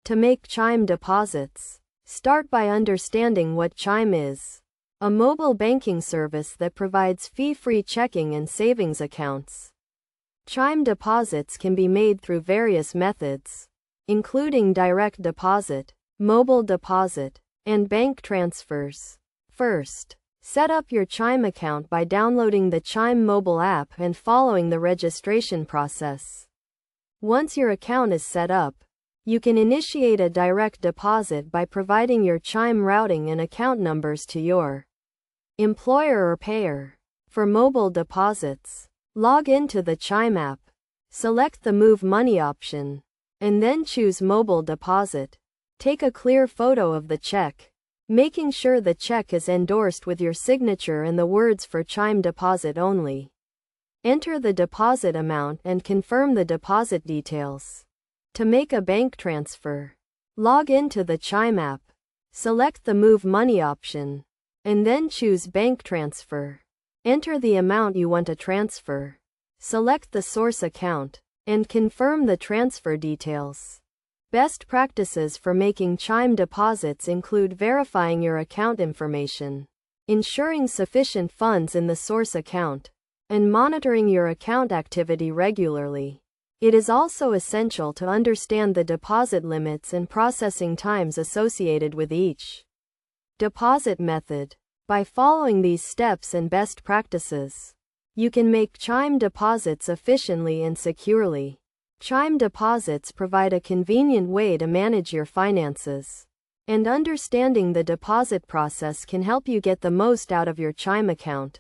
To make Chime deposits, start by understanding what Chime is. A mobile banking service that provides fee-free checking and savings accounts. Chime deposits can be made through various methods, including direct deposit, mobile deposit, and bank transfers. First, set up your Chime account by downloading the Chime mobile app and following the registration process. Once your account is set up, you can initiate a direct deposit by providing your Chime routing and account numbers to your employer or payer. For mobile deposits, log into the Chime app, select the Move Money option, and then choose Mobile Deposit. Take a clear photo of the check, making sure the check is endorsed with your signature and the words for Chime deposit only. Enter the deposit amount and confirm the deposit details. To make a bank transfer, log into the Chime app, select the Move Money option, and then choose Bank Transfer. Enter the amount you want to transfer, select the source account, and confirm the transfer details. Best practices for making Chime deposits include verifying your account information, ensuring sufficient funds in the source account, and monitoring your account activity regularly. It is also essential to understand the deposit limits and processing times associated with each deposit method. By following these steps and best practices, you can make Chime deposits efficiently and securely. Chime deposits provide a convenient way to manage your finances, and understanding the deposit process can help you get the most out of your Chime account.